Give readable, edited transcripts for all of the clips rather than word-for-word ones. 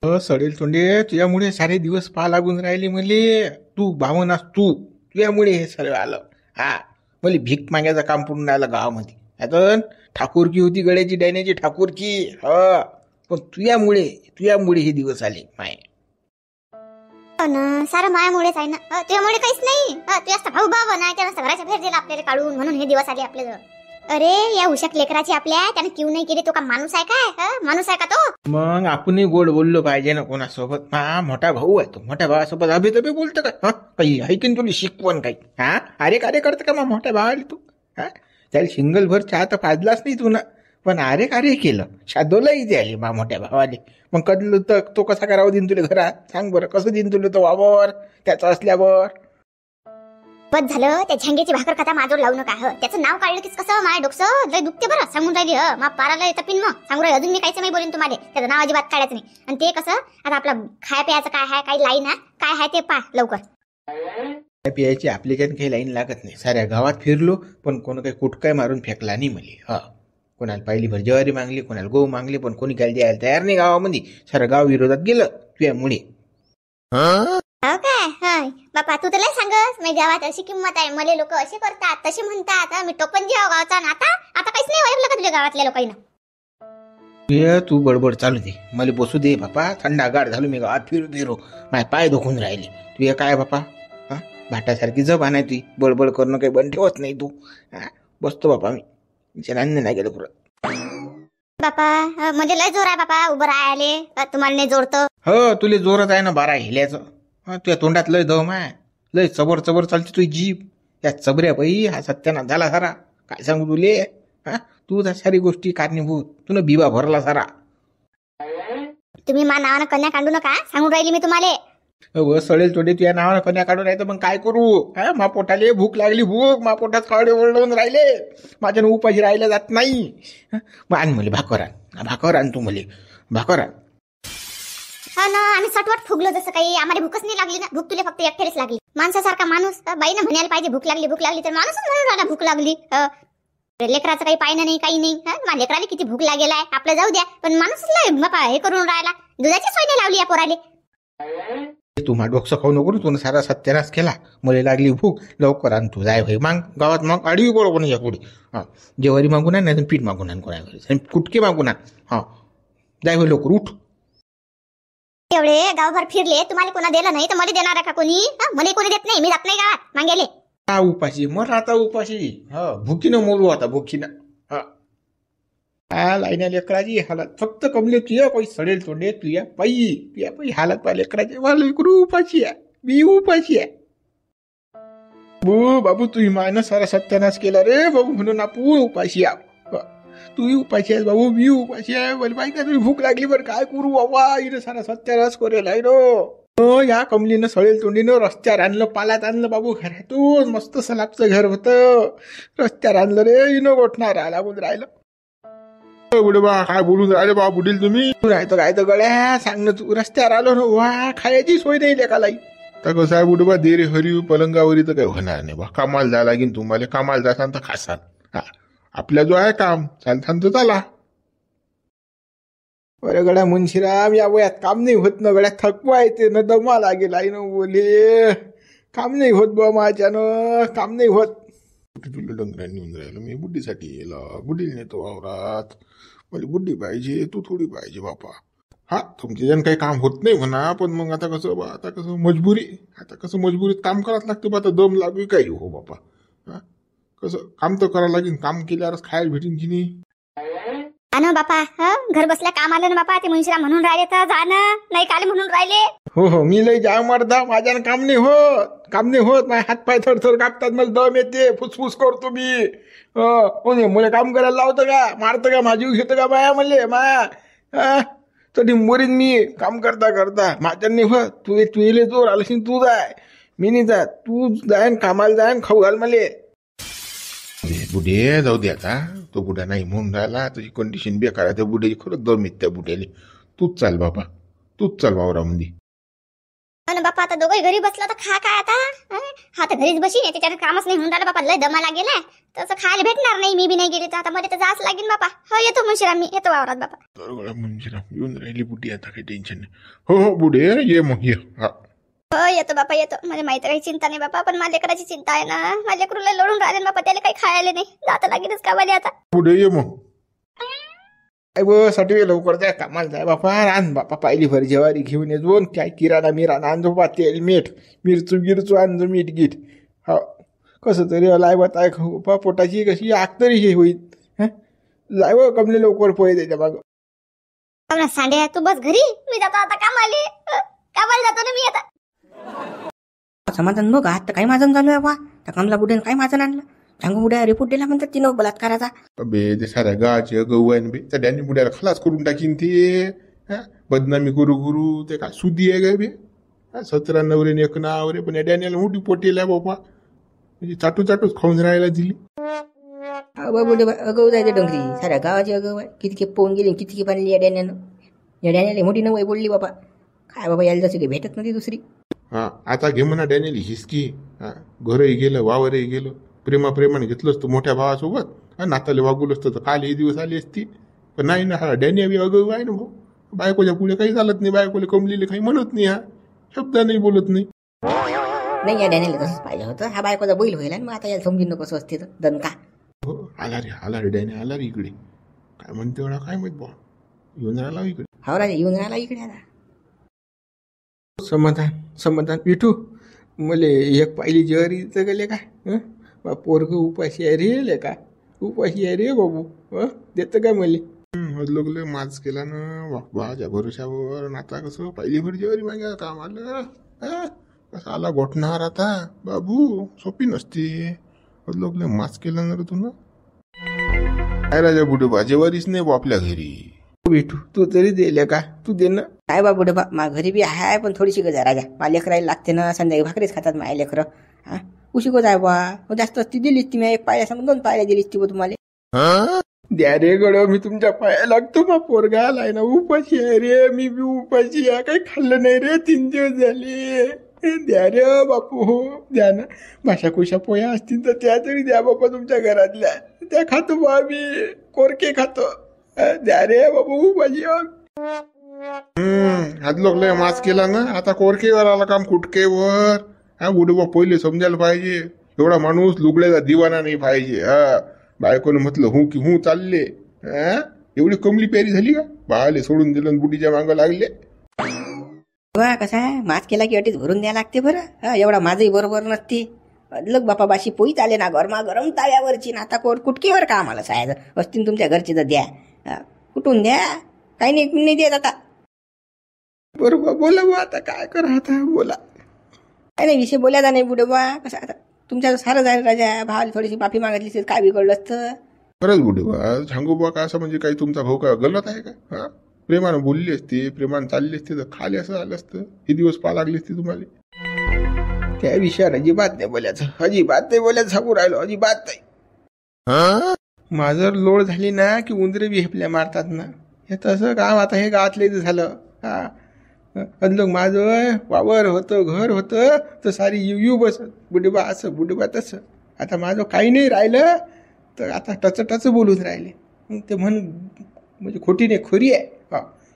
सडेल तोंडे तुझ्यामुळे सारे दिवस पहा लागून राहिले मले. तू भावनास तुझ्यामुळे हे सर्व आलं. हा, मला भीक मागायचं काम पूर्ण आलं गावामध्ये. आता ठाकूरकी होती, गड्याची डायण्याची ठाकूरकी. ह, पण तुझ्यामुळे हे दिवस आले माय. सारं मायामुळेच आहे ना. तुझ्यामुळे काहीच नाही. तू जास्त भाऊ नाही, त्यानं घराच्या बाहेर दिला आपल्याला काढून, म्हणून हे दिवस आले आपल्याजवळ. अरे या उशाक लेकराची आपल्या त्याने क्यू नाही केली. तो का माणूस आहे काय? माणूस आहे का तो? मग आपणही गोड बोललो पाहिजे ना कोणासोबत. हा, मोठा भाऊ आहे तो. मोठ्या भावासोबत अभि तभि बोलतं का? हा, काही आहे की तुला शिकवण काही? हा, अरे कार्य करतं का मग मोठ्या भावाला तू? हा, त्याला सिंगल भर चहा तर पाजलाच नाही तू ना. पण अरे कार्य केलं, शादोलाही द्याले मा मोठ्या भावाले. मग कधलं तर तो कसा करावं देईन तुला घरात? सांग बरं, कसं देईन तुला तो वावर त्याचं असल्यावर? बस झालं, त्या झंग्याची भाकर खाता माझ्यावर लावू नका. त्याचं नाव काढलं की कसं माझ्या डोकं लय दुखते बरं. सांगून राहिली मा पाराला येतं पिन. मग सांगू राहिली अजून मी काहीच नाही बोलेन तुम्हाला. त्याचं नाव अजिबात काढायचं नाही. आणि ते कसं आता आपला खाय प्यायचं काय आहे, काही लाईन आहे काय आहे ते पा लवकर. पियाची आपल्याच्यानं काही लाईन लागत नाही. साऱ्या गावात फिरलो पण कोण काही कुटकाय मारून फेकला नाही मले. हा, कोणाला पहिली भर ज्वारी मागली, कोणाला गहू मागली, पण कोणी काय द्यायला तयार नाही गावामध्ये. सारं गाव विरोधात गेलं तुझ्यामुळे. हो काय? बापा तू तर लय सांगस माझ्या गावात अशी किंमत आहे. मले लोक असे करतात तसे म्हणतात. मी टोपण जी गावाचा. आता काहीच नाही ओळखलं का तुझ्या गावातल्या लोकांना? तू बडबड चालू दे, मला बसू दे बापा. थंडागार झालो मी गावात फिरू. माझे पाय दुखून राहिले. तू काय बापा? हा, भाटासारखी जबान आहे तुझी. बडबड करणं काही बंद ठेवत नाही तू. बसतो बापा मी. अन्य नाही गेलं पुरं. बापा म्हणजे लय जोर आहे बापा उभं राहायले. तुम्हाला नाही जोरतं? हो, तुला जोरच आहे ना बारा हिल्याचं. तुझ्या तोंडात लय दम आहे. लय चबर चालते तुझी जीभ. या चबऱ्या बाई हा सत्यानाश झाला सारा. काय सांगू तुले? तू त्या सारी गोष्टी कारणीभूत. तुला बिबा भरला सारा. तुम्ही मा नावानं कन्या काढू नका सांगून राहिली मी तुम्हाला. सडेल तोडे तुझ्या नावानं कन्या काढून राहतं. मग काय करू? मा पोटाले भूक लागली. मा पोटात काळे ओरडून राहिले. माझ्यानं उपाशी राहिला जात नाही. मग आण मला भाकर आण तू मला भाकर आण. ना आम्ही सटवट फुगलो जसं काही. आम्हाला भूकच नाही लागली ना. भूक तुला फक्त एकट्यालाच लागली. माणसासारखा माणूस बाईनं म्हणायला पाहिजे भूक लागली तर माणूसच म्हणून राहिला भूक लागली. लेकराचं काही पाहिलं नाही काही नाही. माझ्या लेकराला किती भूक लागेल आहे आपलं जाऊ द्या. पण माणूसच बापा हे करून राहिला. दुधाची सोय नाही लावली या पोराले. तू मा डोकं खाऊ नको. तू सारा सत्यानाश केला. मला लागली भूक. लवकर आण तू. जाय भाई माग गावात मग आडवी बरोबर नाही या पुढे. जेवारी मागून आण नाही पीठ मागून आण कोणा घरी. कुटके मागून आण. जाय भाई लवकर उठ. एवढे गावभर फिरले तुम्हाला कोणा दिलं नाही तर मला देणार आहे का कोणी? मला कोणी देत नाही. मी जात नाही गावात मागेले. उपाशी मर आता उपाशी. भुकीनं मोरू आता भुकीनं. लाईना लेकराची हालत फक्त कमले तुझ्या पायी सडेल तोंडे. तुझ्या पायी हालत पा लेकराची. मला लेकरू उपाशी आहे. मी उपाशी आहे. बाबू तुझी मायनं सारा सत्यानाश केला रे बाबू. म्हणून आपण उपाशी आहे. तूही उपाशी आहेस बाबू. मी उपाशी आहे. मला माहिती तुझी भूक लागली बरं. काय करू बाबा? हिनं सारा सत्यानाश करेल आहे नो. या कमलीनं सडेल तोंडीनं रस्त्यावर आणलं. पालात आणलं बाबू घरातून. मस्त सलापचं घर होतं. रस्त्यावर आणलं रे. हिनं गोठणार राहिला बोल राहिलं. बुडे बा काय बोलून राहिले बा बुडील तुम्ही? राहतं काय तर गळ्या सांग ना तू. रस्त्यावर आलो ना. वा खायची सोय नाही लेखालाई. तर कसं आहे बुडे बा देरे हरी पलंगावरी तर काही होणार नाही बा. कामाला जायला लागेल तुम्हाला. कामाला जासान तर खासान. आपल्या जो आहे काम चालतान तर चला. अरे गड्या मुंशीराम या वयात काम नाही होत ना गड्या. थकवा येते ना. दमा लागेल आई न बोले. काम नाही होत बा माझ्यानं. काम नाही होत. तुला डंगरा नेऊन राहिलं मी बुड्डीसाठी येला. बुड्डीला नेतो वावरात. मला बुड्डी पाहिजे. तू थोडी पाहिजे बापा. तुमच्या जण काही काम होत नाही म्हणा. पण मग आता कसं मजबुरीत काम करावंच लागतं बा. आता दम लागू काही हो बापा. कसं काम तर करावं लागेल. काम केल्यावरच खायला भेटेन की नाही. बापा घर बसल्या काम आलं ना बापा. ते मुंशीरा म्हणून राहिले तर जाणं नाही काले म्हणून राहिले. हो मी लय जाय मरदा. माझ्यानं काम नाही होत. माझे हात पाय थरथर कापतात. मला दम येते. फुसफुस करतो मी. मला काम करायला लावतं का? मारतं का? माझी घेतं का बाया मले माया? तरी मरीन मी काम करता. माझ्या नाही होत. तू येले जोर आलशील तू जाय. मी नाही जात. तू जाय कामाला जाय खाऊ घाल मले. बुढे जाऊ दे आता. तो बुढा नाही म्हणून राहिला. तुझी कंडिशन बेकार आहे. त्या बुढ्याची खरंच दम येत त्या बुढ्याले. तूच चाल बाबा. तूच चाल वावरामध्ये. बापा आता दोघंही घरी बसला तर खा काय आता हा तर घरीच बसीन त्याच्यात कामच नाही होऊन राहिलं बापा लय दमा लागेला तसं खायला भेटणार नाही मी बी नाही गेली तर आता मध्ये तर जाच लागेल बापा हो येतो मुंशीराम मी येतो वावरात बापा मुंशीराम येऊन राहिली बुडी आता काही टेन्शन नाही हो हो बुडे ये मग ये हा हो येतो बापा येतो म्हणजे माहिती काही चिंता नाही बापा पण माझ्या लेकराची चिंता आहे ना माझ्या लेकरूला लोळून राहिले बापा त्याला काही खायला नाही जाता लागेलच का वाली आता बुडे ये मग काय बस साठी लवकर जाय कामाला जाय बापा आण बापा पाहिली भर जेवारी घेऊन येतो काय किराणा मिराणा आणजो बा तेल मीठ मिरचू आणजो मीठ गीठ हा कसं तरी लाय बताय खाऊ बा पोटाची कशी आग तरी हे होईल जाय व कमले लवकर पोहे त्याच्या मागं सांड्या तू बस घरी मी जातो आता कामाला जातो ना मी आता समाधान बघ आता काय माझं चालू आहे बा त्या कमला बुड्यानं काय माझं आणलं सांगू बुड्या रिपोर्ट दिला म्हणतात तिनं बलात्काराचा बे ते साऱ्या गाचे गहू आहे बे त्या डॅनी बुड्याला खलास करून टाकीन ते बदनामी करू ते काय सुदी आहे ग बे 17 नवरे एक नावरे पण या डॅनीला मोठी पोटेल आहे बापा म्हणजे चाटूच खाऊन राहायला दिली बुडे अगव जायचं डोंगरी साऱ्या गावाची अगव आहे किती पोहून गेली किती पाणली या डॅन्यानं या डॅन्याला मोठी नवय बोलली बाबा काय बाबा यायला जसं काही भेटत नव्हती दुसरी हा आता घे म्हणा डॅनियली हिसकी घरही गेलं वावरही गेलं प्रेमाने घेतलं असतं मोठ्या भावासोबत नाताले वागवलं असतं तर काल हे दिवस आली असती पण नाही ना हा डॅनिया बी अगं आहे ना भाऊ बायकोच्या पुढे काही चालत नाही बायकोले कमलीले काही म्हणत नाही हा शब्द नाही बोलत नाही नाही या डॅनियला तसंच पाहिजे होतं हा बायकोचा बैल होईल आणि मग आता याला समजून नको असते तर दणका हो आला रे डॅनी आला रे इकडे काय म्हणते म्हणा काय माहित बा येऊन राहिला इकडे हा राजा येऊन राहिला इकडे आता समाधान विठू मले एक पाहिली ज्वारीचं गेले काय पोरग उपाशी आहे रे का उपाशी आहे रे बाबू देतं काय मले लोकले माज केला ना बाबाच्या भरोशावर आता कसं पहिली भर ज्वारी मागा काम आलं कसं आला गोठणार आता बाबू सोपी नसते लोकले माज केला ना रे तू ना काय राजा बुडोबा जेवारीच नाही बा आपल्या घरी विठू तू तरी दिले का तू दे ना काय बा बुडे बा मा घरी बी आहे पण थोडीशी गजा राजा मला लेकरायला लागते ना संध्याकाळी भाकरीच खातात माझ्या लेकरं हा उशी गो जाय बा जास्त असती दिलीच ती मी एक पाया सांग 2 पाया दिलीच ती बा तुम्हाला द्या रे गड मी तुमच्या पाया लागतो मग पोरगा आलाय ना उपाशी आहे रे मी बी उपाशी आहे काही खाल्लं नाही रे 3 दिवस झाले द्या रे बापू हो द्या ना भाषा कोशा पोया असतील तर त्या तरी द्या बापा तुमच्या घरातल्या त्या खातो बा मी कोरके खातो द्या रे बापू उपाशी हात लोकले मास केला ना आता कोरकेवर आला काम कुटकेवर हा बुडोबा पहिले समजायला पाहिजे एवढा माणूस लुगड्याचा दिवाना नाही पाहिजे बायकोने म्हटलं हू की हू चालले एवढी कमली प्यारी झाली का बाळाले सोडून दिलं बुडीच्या मागं लागले बा कसा आहे मास केला की अटीच भरून द्यायला लागते बरं एवढा माझही बरोबर नसते लग बापा बाशी पोईत आले ना गरमा गरम ताव्यावरची ना आता कुटकीवर का आम्हाला सायचं असतील तुमच्या घरचे तर द्या कुठून द्या काही नाही देत आता बरोबर बोला बा आता काय करा आता बोला काय नाही विषय बोलायचा नाही बुडे बा कसं आता तुमच्या सारं जाईल राजा भावाला थोडीशी माफी मागितली काय बिघडलं असतं खरंच बुडे बा सांगू बा का असं म्हणजे काही तुमचा भाऊ का गलत आहे का प्रेमानं बोलली असते प्रेमानं चालली असते तर खाली असं आलं असतं हे दिवस पा लागले असते तुम्हाला त्या विषयावर अजिबात नाही बोलायचं सांगू राहिलो अजिबात नाही माझं लोड झाली ना की उंदरे बी हेपल्या मारतात ना हे तसं काम आता हे गावातले झालं लोक माझं वावर होतं घर होतं तर सारी येऊ बसत बुडेबा असं बुडेबा तसं आता माझं काही नाही राहिलं तर आता टच बोलून राहिले मग ते म्हणजे खोटी नाही खरी आहे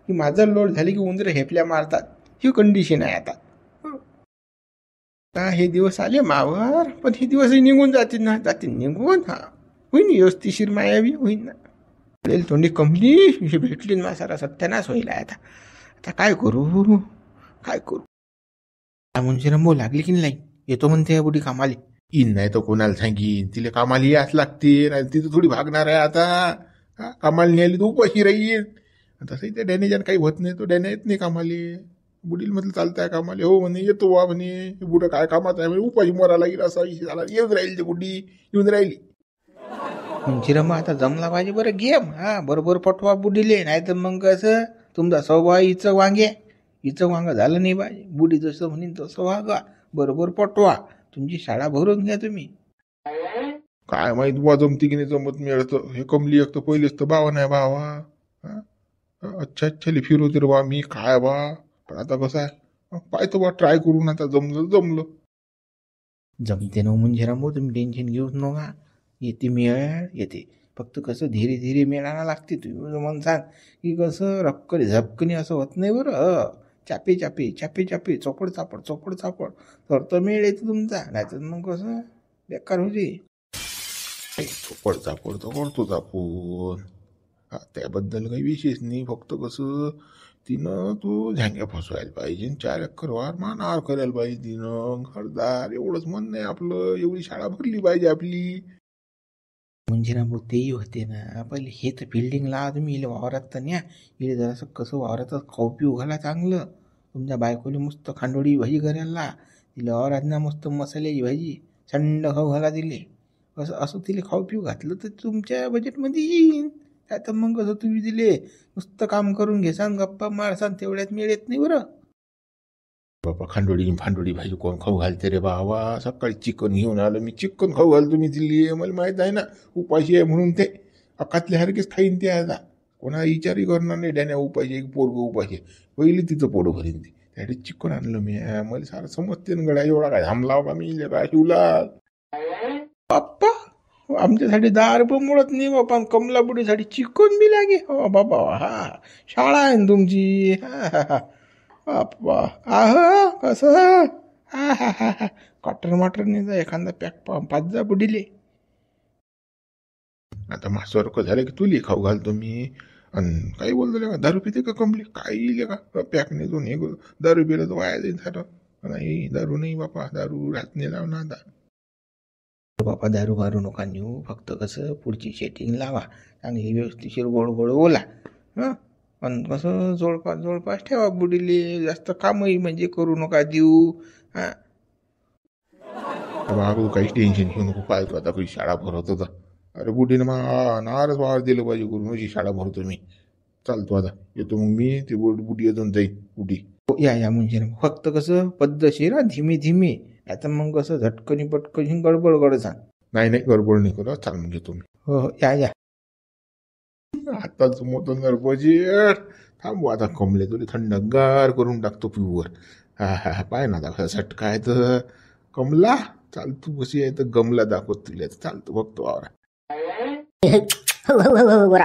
की माझं लोड झाली की उंदरं हेपल्या मारतात ही कंडिशन आहे आता हे दिवस आले मावर पण हे दिवसही निघून जातील निघून होईन व्यवस्थिशीर मायावी होईन ना तोंडी कमली भेटली ना सारा सत्यानाश होईल आता काय करू मुंशीराम लागली की नाही येतो म्हणते बुडी कामाली इन नाही तर कोणाला सांगीन तिला कामाला याच लागते नाही तिथं थोडी भागणार आहे आता कामाला न्यायली तर उपाशी राहील तसंही त्या डॅनेजान काही होत नाही तो डॅने येत नाही कामाले बुडील म्हटलं चालताय कामाले हो म्हणे येतो वा म्हणे बुडं काय कामात आहे म्हणे उपाशी मोरा लागेल असा विषय झाला येऊन राहील ते बुडी येऊन राहिली मुंशीराम आता जमला पाहिजे बरं गेम बरोबर पटवा बुडीले नाही तर मग कसं तुमचा स्वभाव हिचं वांग झालं नाही पाहिजे बुडी जसं म्हणेन तसं वागा बरोबर पटवा तुमची शाळा भरून घ्या तुम्ही काय माहित बुवा जमती की नाही जमत मिळतं हे कमली एक तर पहिलेच तर बावा नाही बावा अच्छा फिरवते रे बा मी काय बा पण आता कसं आहे पाहतो बा ट्राय करून आता जमलं जमलं. जमते ना मंजिराम भाऊ, तुम्ही टेन्शन घेऊच नका. येते मेळ येते. फक्त कसं धीरे धीरे मेळायला लागते. तुम्ही म्हणसान की कसं रपकनी झपकनी असं होत नाही बरं. चापे चापे चापे चापे चोपड चापड तर मेळ येते तुमचा. नाहीतर मग कसं बेकार होते. चोपड चापड तर करतोच आपण. त्याबद्दल काही विशेष नाही. फक्त कसं तिनं तो झांग्या फसवायला पाहिजे. 4 एकर वार मानावर करायला पाहिजे तिनं. घरदार एवढंच म्हणणं आहे आपलं. एवढी शाळा भरली पाहिजे आपली. मंजिराम भाऊ तेही होते ना. पहिले हे तर फिल्डिंग लावा तुम्ही. इले वावरात तर न्या. इले जरासं कसं वावरातच खाऊ पिऊ घाला चांगलं. तुमच्या बायकोली मस्त खांडोळी भाजी करायला. तिला वावरात ना मस्त मसाल्याची भाजी थंड खाऊ घाला दिले. असं तिला खाऊ पिऊ घातलं तर तुमच्या बजेटमध्ये येईन. आता मग कसं तुम्ही दिले नुसतं काम करून घेसान गप्पा मारसान तेवढ्यात मिळत नाही बरं. बाबा फांडोळी भाजी कोण खाऊ घालते रे बाबा. सकाळी चिकन घेऊन आलं मी. चिकन खाऊ घालतो मी दिली. मला माहित आहे ना उपाशी आहे म्हणून. ते अकातल्या सारखेच खाईन ते. आता कोणा विचारही करणार नाही. डॅन्या उपाशी एक पोरग उपाशी आहे. पहिली तिचं पोट भरीन ती. त्यासाठी चिकन आणलं मी. मला सारं समजते ना गड्या. एवढा काय थांबला बाबा मी शिवला. बाप्पा आमच्यासाठी 10 रुपये मिळत नाही बापा. कमला बुडीसाठी चिकन बी लागे. हो बाबा. हा शाळा आहे ना तुमची. हा बाप्पा कसं हा कटर मटर नाही. एखादा पॅक 5 जा बुडीले. आता मास्वर झालं की तुली खाऊ घालतो मी. आणि काही बोलतो का 10 पिते का कमली काही इले का पॅक नाही. दोन हे 10 पिलं तर वाया जाईल सारं. नाही दारू नाही बापा. दारू रात नाही लावणार आता. बापा दारू मारू नका नेऊ. फक्त कसं पुढची सेटिंग लावा चांगली व्यवस्थिशीर गोड बोला. हां पण कसं जोडपास ठेवा बुडीले. जास्त कामही म्हणजे करू नका देऊ. हां बाबा काहीच टेन्शन घेऊ नको. पाहतो आता काही शाळा भरत होता. अरे बुडीनं मग नारच वावर दिलं पाहिजे करून. अशी शाळा भरतो मी. चालतो आता येतो मग मी. ते बुडी अजून जाईल बुडी. या म्हणजे फक्त कसं पद्धतशीर धीमे. आता मग कसं झटकनी पटकनी गडबड सांग. नाही गडबड नाही करत. चाल मग घेतो मी. हो या. आताच मोठं बजेट. थांबू आता कमले तुला थंडगार करून टाकतो पिऊवर. हा पाय ना दाखवा सटका आहे तर कमला. चाल तू कशी आहे तर गमला दाखवत तुला. चालतो फक्त वावरा. गोरा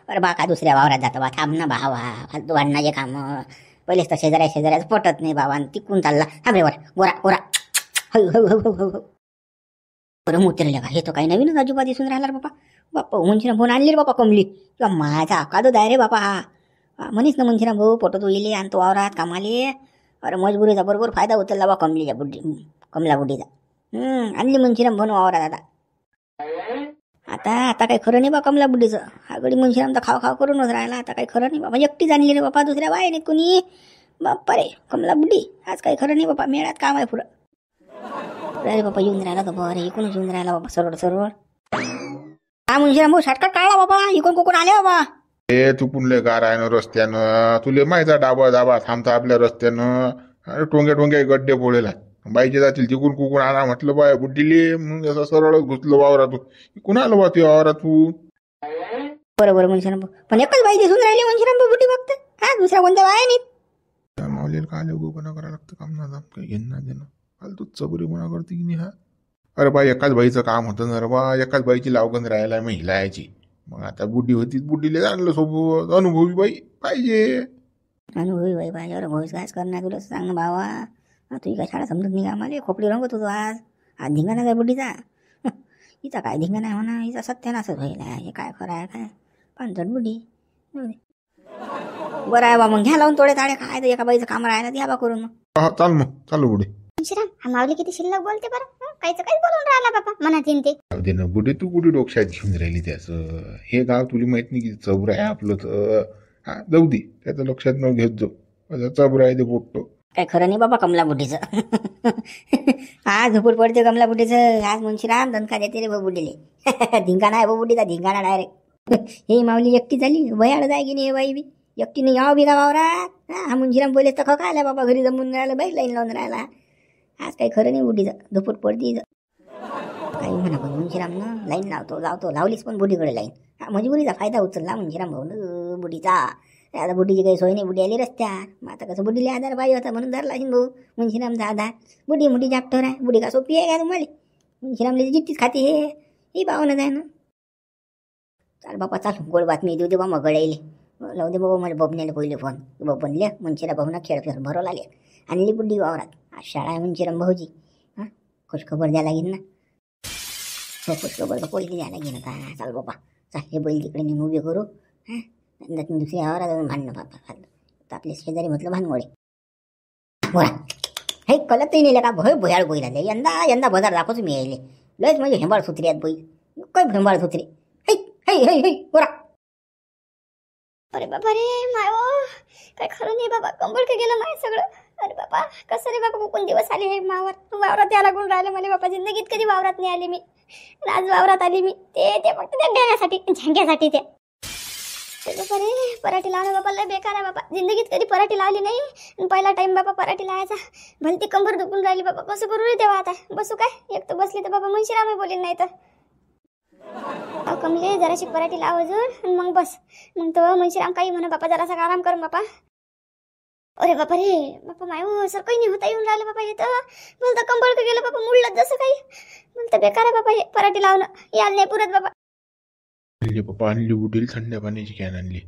अरे बा काय दुसऱ्या वावरात जातो बा. थांब ना भावा. फालतू भांडणाचे काम. पहिलेच तर शेजाऱ्याच पटत नाही बाबा. तिकून चालला. थांब रे गोरा बरं उतरले का. हे तर काही नवीनच अजिबात दिसून राहिला रे बापा. मुंशीराम फोन आणली रे बापा कमली. किंवा माझा अकादच आहे रे बापा हा. म्हणीस ना मुंशीराम भाऊ फोटो तो इले आणि तो वावरात कामाले. अरे मजबुरीचा बरोबर फायदा उचलला बा कमला बुड्डीचा. आणली मुंशीराम भाऊ वावरात. आता काही खरं नाही बा कमला बुड्डीचं. हा गडी मुंशीराम तर खाव करूनच राहिला. आता काही खरं नाही बाबा. एकटी जाणली रे बापा. दुसऱ्या बाय नाही कुणी. बाप्पा रे कमला बुड्डी आज काही खरं नाही बापा. मेळ्यात काम आहे पुरं. अरे बापा येऊन राहिला तर बरं. इकूनच येऊन राहिला बाबा. सरळ हा मुंशीराम भाऊ शॉर्टकट काढला बाबा. इकून कुकून आले बाबा. ए तू पुणले गार आहे ना रस्त्यानं. तुले माहिती आहे डाबा थांबता आपल्या रस्त्यानं. अरे टोंगे गड्डे पोळेला. बाईचे जातील तिकून कुकून आणा म्हटलं बाय बुड्डीले. मग असं सरळ घुसलं वावरातून. कुण आलं बा ते वावरातून. बरोबर मुंशीराम भाऊ. पण एकच बाई दिसून राहिली मुंशीराम भाऊ बुड्डी फक्त. हा दुसऱ्या कोणत्या बाय नाही. मावलेला काय उभं करायला लागतं काम ना. काही घेणं देणं फालतू चबुरी म्हणा करते की नाही. हा अरे बा एकाच बाईचं काम होतं ना रे बा. एकाच बाईची लावगण राहायला महिला याची. मग आता बुड्डी होती बुड्डीला आणलं सोबत. अनुभवी बाई पाहिजे. अनुभवी बाई पाहिजे. अरे भोईस कायच करणार तुला सांग ना भावा. तुझी काय शाळा समजत नाही का आम्हाला. खोपडी रंगत होतो आज धिंगाणा काय बुड्डीचा. हिचा काय धिंगाणा आहे म्हणा. हिचा सत्यानाशच होईल. हे काय खरं आहे काय. पांचट बुड्डी. बरं आहे बा मग घ्या लावून थोडे ताडे. काय तर एका बाईचं काम राहायला द्या बा करून. चाल मग चालू बुडी. मुंशीराम हा माऊली किती शिल्लक बोलते बरं. काहीच बोलून राहिला बाबा. मनात येईन ते. दे ना बुडे. तू कुठे डोक्यात घेऊन राहिली त्याचं. हे गाव तुला माहित नाही किती चबुर आहे आपलं तर. हा जाऊ दे. त्याचं लक्षात न घेत जाऊ. चबुर आहे ते पोट्टो. काय खरं नाही बाबा कमला बुड्डीचं. आज झोपूर पडते कमला बुड्डीचं. आज मुंशीराम दणका देते रे भाऊ बुड्डीले. धिंगाणा आहे भाऊ बुड्डीचा. धिंगाणा डायरेक्ट. हे माऊली एकटी झाली. वयाड जाय की नाही बाई बी. एकटी नाही यावं बी का वावरात. हा मुंशीराम पहिलेच तर खका आल्या बाबा. घरी जमून राहिलं बाई. लाईन लावून राहिला. आज काही खरं नाही बुड्डीचं. झोपूर पडते काही म्हणा. पण मुंशीरामनं लाईन लावतो लावलीच पण बुडीकडे लाईन. हा मजबुरीचा फायदा उचलला मुंशीराम भाऊ बुडीचा. आता बुढीची काही सोय नाही, बुढी आली रस्त्यावर. मग आता कसं बुढीला आधार पाहिजे होता म्हणून धरला असेल भाऊ मुंशीरामचा आधार. बुढी मोठी जापटोर आहे, बुढी का सोपी आहे का तुम्हाला? मुंशीरामला जिट्टीच खाते ही पाहुणच आहे ना. चाल बापा चाल, गोड बातमी देऊ दे बा मग गडायले. लावू दे बाबा मला बबण्याला पहिले फोन. बाबा बनले मुंशीरा भाऊ ना खेळ भरवला आले. आणली बुढी वावरात. आज शाळा आहे मुंशीराम भाऊजी. हां खुशखबर द्या लागेल ना. हो खुशखबर तर पहिले द्या लागेल आता. चाल बाबा चाल, हे बैल तिकडे नेऊन उभे करू. हां दुसऱ्या वावरात जाऊन भांडणं बापा तर आपले शेजारी म्हटलं भानगोडे बोला. हे कळतही नाही का भय भयाळ बैल आले. यंदा बाजार दाखवतो मी यायले. लयच म्हणजे हेंबाळ सुत्री आहेत बैल. काय हेंबाळ सुत्री. है है है है बोरा. अरे बाबा रे मायो, काय खरं नाही बाबा, कंबळ के गेलं माय सगळं. अरे बाबा कसं रे बाबा, कोण दिवस आले हे वावरात यायला लागून राहिलं मला बाबा. जिंदगीत कधी वावरात नाही आली मी. आज वावरात आली मी ते फक्त त्या ढेण्यासाठी झंग्यासाठी ते. बाबा रे पराठी लावणं बाबा लय बेकार आहे बाबा. जिंदगीत कधी पराठी लावली नाही. पहिला टाइम बाबा पराठी लावायचा. भलती कंबर दुखून राहिली बाबा. कसं करू रे तेव्हा आता. बसू काय, एक तर बसली तर बाबा मुंशीराम बोलेल नाही तर. कमले जराशी पराठी लाव अजून मग बस. मग तो मुंशीराम काही म्हणा बापा जरासा आराम कर बापा. अरे बापा रे बापा मायो, सर काही नाही होता येऊन राहिलं बाबा. हे तर मला तर कंबळ गेलं बाबा, मुळलं जसं काही. मला तर बेकार आहे बाबा हे पराठी लावणं. याल नाही पुरत बाबा. पप्पा आणली बुडील थंड पाण्याची कॅन आणली.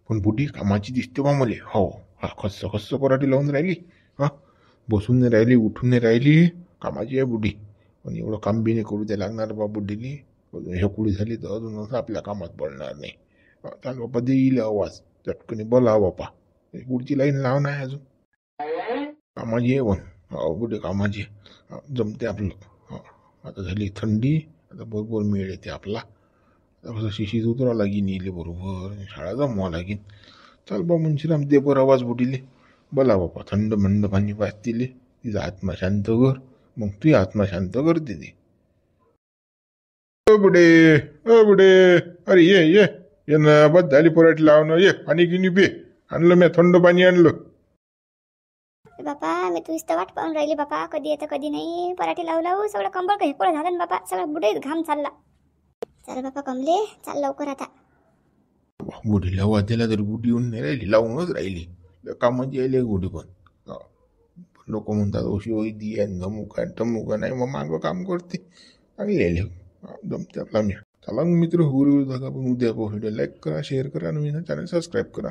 पण बुडी कामाची दिसते बा मले. हो हा खस्स पराठी लावून राहिली. हा बसून नाही राहिली, उठून नाही राहिली. कामाची आहे बुडी. पण एवढं काम बी नाही करू द्या लागणार बा बुडीली. हे कुडी झाली तर अजून आपल्या कामात पडणार नाही. चाल बापा देईल आवाज चटकनी बोला बापा. पुढची लाईन लावून आहे अजून. कामाची आहे पण. हो बुडे कामाची जमते आपलं. आता झाली थंडी, आता बरोबर मिळ येते आपला. कसं शिशीत उतरावं लागेल येईल बरोबर. शाळा जमवा लागेल. चाल बा मुंशीराम दे बरं आवाज बुडीले. बोला बापा थंड मंड पाणी पाजतीले. तिचा आत्मा शांत कर. मग तुझी आत्मा शांत करते ती. बुडे अरे ये ना बस झाली पराठी लावणं. ये पाणी गिनी पे आणलं मी, थंड पाणी आणलं. बापा मी तुझी तर वाट पाहून राहिली बापा. कधी येतं कधी नाही. पराठी लावू सगळं कंबळ हेकोळं झालं ना बापा. सगळं बुडे घाम चालला. चल बापा कमले चाल लवकर आता. बुढीला वाद्याला तर बुडी येऊन नाही राहिली, लावूनच राहिली. कामाची यायली बुडी पण. लोक म्हणतात ओशी ओई दी धमुका टमुका. नाही मग मागं काम करते चांगली यायले जमते आपला. मी चला मित्र हुरू पण उद्या लाईक करा, शेअर करा, नवीन चॅनल सबस्क्राईब करा.